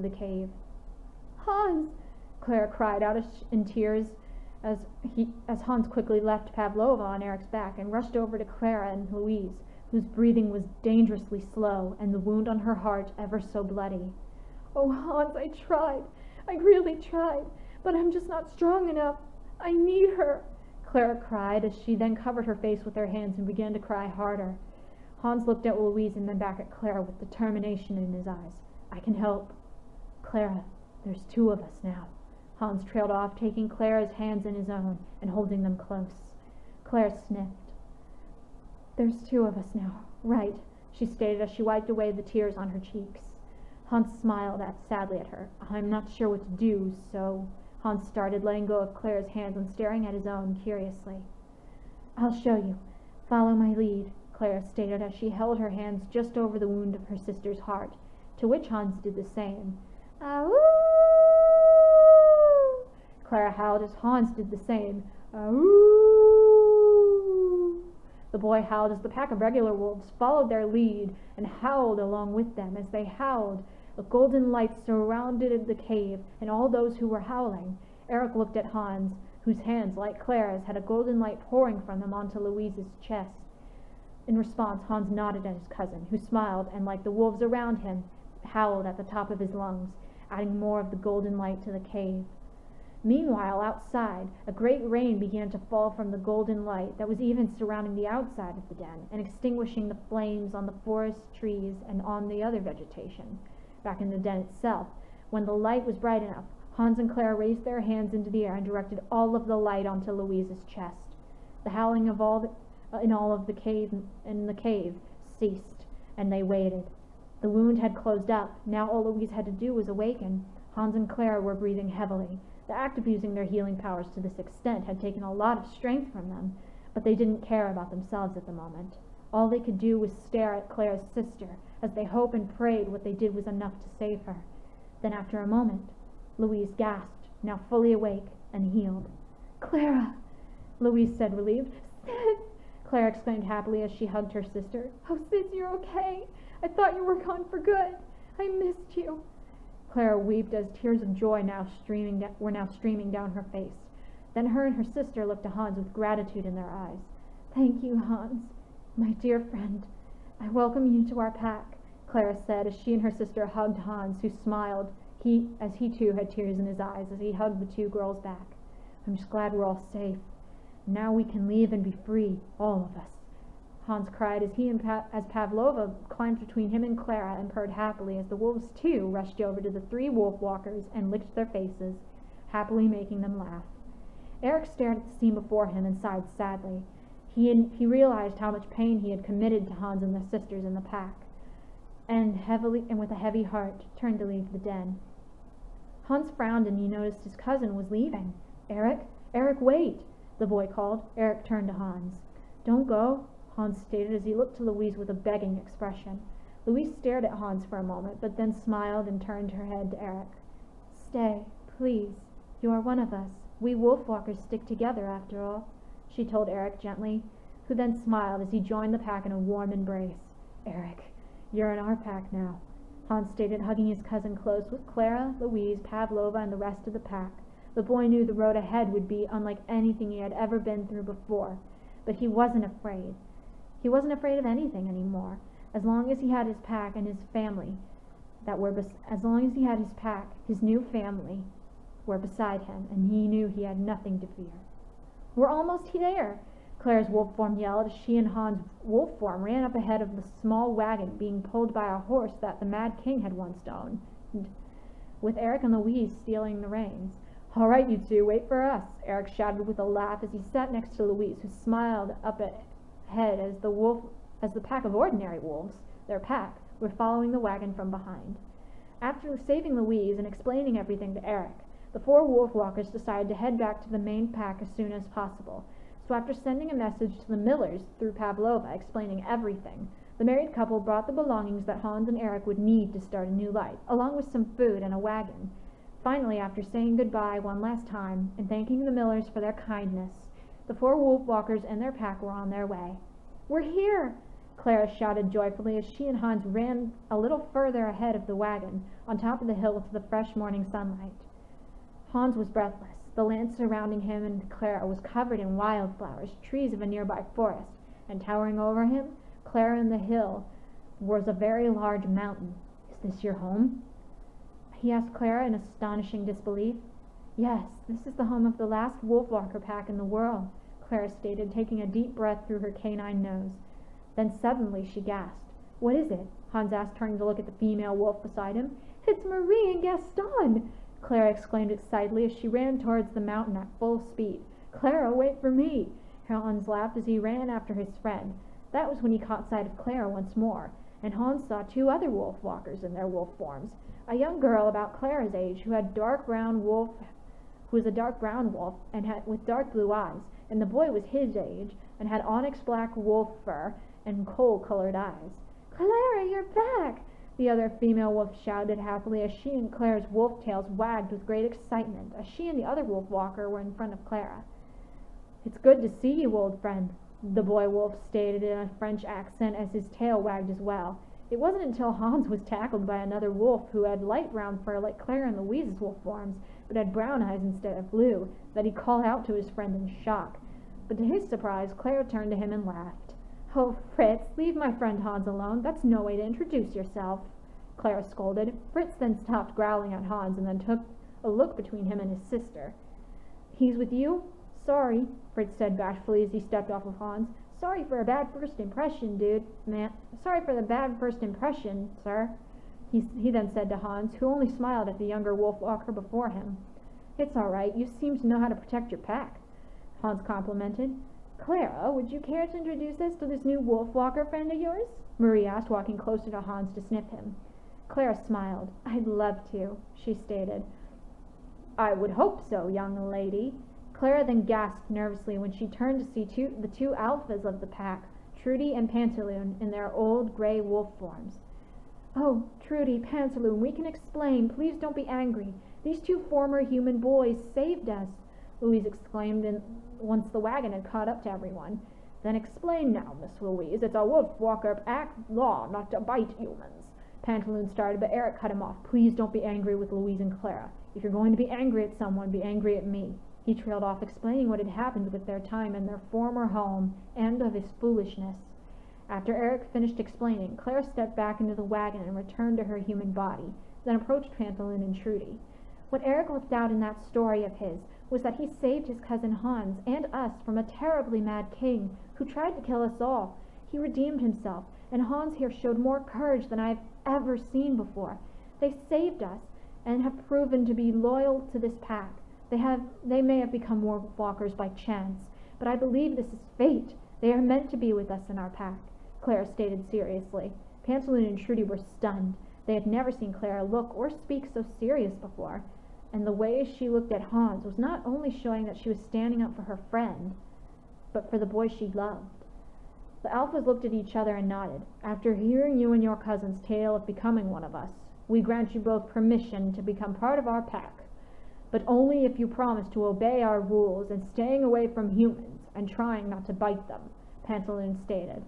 the cave. "Hans!" Clara cried out in tears as Hans quickly left Pavlova on Eric's back and rushed over to Clara and Louise, whose breathing was dangerously slow and the wound on her heart ever so bloody. "Oh, Hans, I tried. I really tried. But I'm just not strong enough. I need her," Clara cried as she then covered her face with her hands and began to cry harder. Hans looked at Louise and then back at Clara with determination in his eyes. "I can help." "Clara, there's 2 of us now." Hans trailed off, taking Clara's hands in his own and holding them close. Clara sniffed. "There's 2 of us now, right," she stated as she wiped away the tears on her cheeks. Hans smiled sadly at her. "I'm not sure what to do, so—" Hans started, letting go of Clara's hands and staring at his own curiously. "I'll show you. Follow my lead," Clara stated as she held her hands just over the wound of her sister's heart, to which Hans did the same. "Ow!" Clara howled as Hans did the same. "Ow!" The boy howled as the pack of regular wolves followed their lead and howled along with them. As they howled, a golden light surrounded the cave and all those who were howling. Eric looked at Hans, whose hands, like Clara's, had a golden light pouring from them onto Louise's chest. In response, Hans nodded at his cousin, who smiled and, like the wolves around him, howled at the top of his lungs, adding more of the golden light to the cave. Meanwhile, outside, a great rain began to fall from the golden light that was even surrounding the outside of the den and extinguishing the flames on the forest trees and on the other vegetation. Back in the den itself, when the light was bright enough, Hans and Clara raised their hands into the air and directed all of the light onto Louise's chest. The howling in the cave ceased, and they waited. The wound had closed up. Now all Louise had to do was awaken. Hans and Clara were breathing heavily. The act of using their healing powers to this extent had taken a lot of strength from them, but they didn't care about themselves at the moment. All they could do was stare at Clara's sister, as they hoped and prayed what they did was enough to save her. Then after a moment, Louise gasped, now fully awake and healed. "Clara!" Louise said, relieved. "Sid!" Clara exclaimed happily as she hugged her sister. "Oh, Sid, you're okay. I thought you were gone for good. I missed you." Clara wept as tears of joy were now streaming down her face. Then her and her sister looked to Hans with gratitude in their eyes. "Thank you, Hans, my dear friend. I welcome you to our pack," Clara said as she and her sister hugged Hans, who smiled, as he too had tears in his eyes as he hugged the 2 girls back. "I'm just glad we're all safe. Now we can leave and be free, all of us," Hans cried as Pavlova climbed between him and Clara and purred happily as the wolves too rushed over to the 3 wolf-walkers and licked their faces, happily making them laugh. Eric stared at the scene before him and sighed sadly. He realized how much pain he had committed to Hans and their sisters in the pack, and with a heavy heart turned to leave the den. Hans frowned and he noticed his cousin was leaving. Eric, wait!" the boy called. Eric turned to Hans. "Don't go," Hans stated as he looked to Louise with a begging expression. Louise stared at Hans for a moment, but then smiled and turned her head to Eric. "Stay, please. You are one of us. We wolf-walkers stick together, after all," she told Eric gently, who then smiled as he joined the pack in a warm embrace. "Eric, you're in our pack now," Hans stated, hugging his cousin close with Clara, Louise, Pavlova, and the rest of the pack. The boy knew the road ahead would be unlike anything he had ever been through before, but he wasn't afraid. He wasn't afraid of anything anymore, as long as he had his pack and his family his new family were beside him, and he knew he had nothing to fear. "We're almost there," Clara's wolf form yelled as she and Hans' wolf form ran up ahead of the small wagon being pulled by a horse that the Mad King had once owned, with Eric and Louise stealing the reins. "All right, you 2, wait for us," Eric shouted with a laugh as he sat next to Louise, who smiled up ahead as the pack of ordinary wolves, their pack, were following the wagon from behind. After saving Louise and explaining everything to Eric, the 4 wolf-walkers decided to head back to the main pack as soon as possible. So after sending a message to the Millers through Pavlova explaining everything, the married couple brought the belongings that Hans and Eric would need to start a new life, along with some food and a wagon. Finally, after saying goodbye one last time and thanking the Millers for their kindness, the 4 wolf-walkers and their pack were on their way. "We're here!" Clara shouted joyfully as she and Hans ran a little further ahead of the wagon, on top of the hill to the fresh morning sunlight. Hans was breathless. The land surrounding him and Clara was covered in wildflowers, trees of a nearby forest, and towering over him, Clara and the hill, was a very large mountain. "Is this your home?" he asked Clara in astonishing disbelief. "Yes, this is the home of the last Wolfwalker pack in the world," Clara stated, taking a deep breath through her canine nose. Then suddenly she gasped. "What is it?" Hans asked, turning to look at the female wolf beside him. "It's Marie and Gaston!" Clara exclaimed excitedly as she ran towards the mountain at full speed. "Clara, wait for me!" Hans laughed as he ran after his friend. That was when he caught sight of Clara once more, and Hans saw two other wolf-walkers in their wolf forms. A young girl about Clara's age who was a dark brown wolf and with dark blue eyes, and the boy was his age and had onyx black wolf fur and coal-colored eyes. "Clara, you're back!" the other female wolf shouted happily as she and Clara's wolf tails wagged with great excitement as she and the other wolf walker were in front of Clara. "It's good to see you, old friend," the boy wolf stated in a French accent as his tail wagged as well. It wasn't until Hans was tackled by another wolf who had light brown fur like Clara and Louise's wolf forms, but had brown eyes instead of blue, that he called out to his friend in shock. But to his surprise, Clara turned to him and laughed. "Oh, Fritz, leave my friend Hans alone. That's no way to introduce yourself," Clara scolded. Fritz then stopped growling at Hans and then took a look between him and his sister. "He's with you?" "Sorry," Fritz said bashfully as he stepped off of Hans. "Sorry for a bad first impression, Sorry for the bad first impression, sir," he then said to Hans, who only smiled at the younger wolf-walker before him. "It's all right. You seem to know how to protect your pack," Hans complimented. "Clara, would you care to introduce us to this new wolf-walker friend of yours?" Marie asked, walking closer to Hans to sniff him. Clara smiled. "I'd love to," she stated. "I would hope so, young lady." Clara then gasped nervously when she turned to see the two alphas of the pack, Trudy and Pantaloon, in their old gray wolf forms. "Oh, Trudy, Pantaloon, we can explain. Please don't be angry. These two former human boys saved us," Louise exclaimed once the wagon had caught up to everyone. "Then explain now, Miss Louise. It's a Wolf-Walker pack law not to bite humans," Pantaloon started, but Eric cut him off. "Please don't be angry with Louise and Clara. If you're going to be angry at someone, be angry at me." He trailed off, explaining what had happened with their time in their former home and of his foolishness. After Eric finished explaining, Clara stepped back into the wagon and returned to her human body, then approached Pantaloon and Trudy. What Eric left out in that story of his was that he saved his cousin Hans and us from a terribly mad king who tried to kill us all. He redeemed himself, and Hans here showed more courage than I have ever seen before. They saved us and have proven to be loyal to this pack. They may have become wolf-walkers by chance, but I believe this is fate. They are meant to be with us in our pack," Clara stated seriously. Pantaloon and Trudy were stunned. They had never seen Clara look or speak so serious before, and the way she looked at Hans was not only showing that she was standing up for her friend, but for the boy she loved. The alphas looked at each other and nodded. "After hearing you and your cousin's tale of becoming one of us, we grant you both permission to become part of our pack. But only if you promise to obey our rules and staying away from humans and trying not to bite them," Pantaloon stated.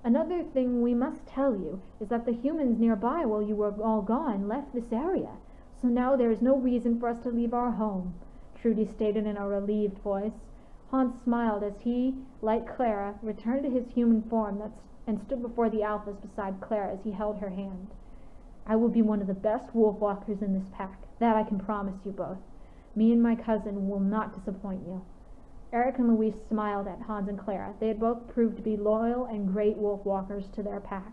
"Another thing we must tell you is that the humans nearby while you were all gone left this area, so now there is no reason for us to leave our home," Trudy stated in a relieved voice. Hans smiled as he, like Clara, returned to his human form and stood before the alphas beside Clara as he held her hand. "I will be one of the best wolf-walkers in this pack, that I can promise you both. Me and my cousin will not disappoint you." Eric and Louise smiled at Hans and Clara. They had both proved to be loyal and great wolf-walkers to their pack.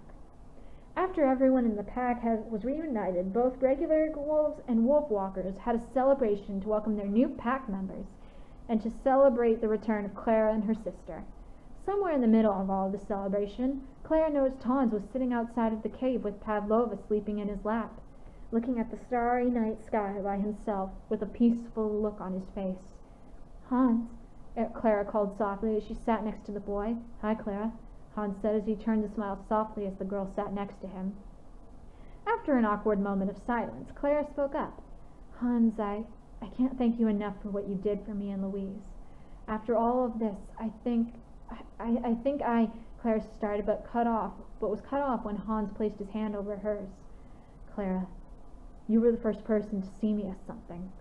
After everyone in the pack was reunited, both regular wolves and wolf-walkers had a celebration to welcome their new pack members and to celebrate the return of Clara and her sister. Somewhere in the middle of all the celebration, Clara noticed Hans was sitting outside of the cave with Pavlova sleeping in his lap, looking at the starry night sky by himself with a peaceful look on his face. "Hans," Clara called softly as she sat next to the boy. "Hi, Clara," Hans said as he turned to smile softly as the girl sat next to him. After an awkward moment of silence, Clara spoke up. "Hans, I can't thank you enough for what you did for me and Louise. After all of this, I think Clara started, but was cut off when Hans placed his hand over hers. Clara, you were the first person to see me as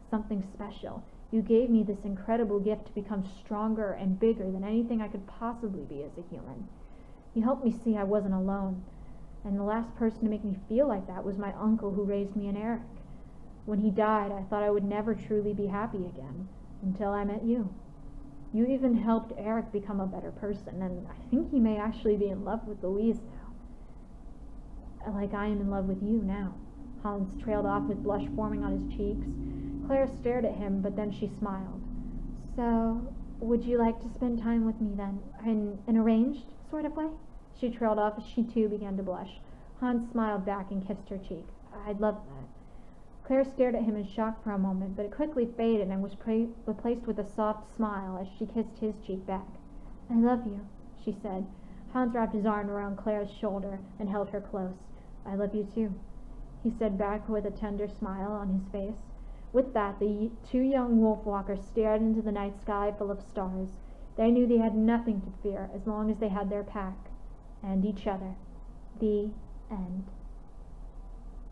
something special. You gave me this incredible gift to become stronger and bigger than anything I could possibly be as a human. You helped me see I wasn't alone, and the last person to make me feel like that was my uncle who raised me and Eric. When he died, I thought I would never truly be happy again, until I met you. You even helped Eric become a better person, and I think he may actually be in love with Louise now. Like I am in love with you now. Hans trailed off with blush forming on his cheeks. Clara stared at him, but then she smiled. So, would you like to spend time with me then, in an arranged sort of way? She trailed off as she too began to blush. Hans smiled back and kissed her cheek. I'd love that. Clara stared at him in shock for a moment, but it quickly faded and was replaced with a soft smile as she kissed his cheek back. I love you, she said. Hans wrapped his arm around Clara's shoulder and held her close. I love you too, he said back with a tender smile on his face. With that, the two young wolf-walkers stared into the night sky full of stars. They knew they had nothing to fear as long as they had their pack and each other. The end.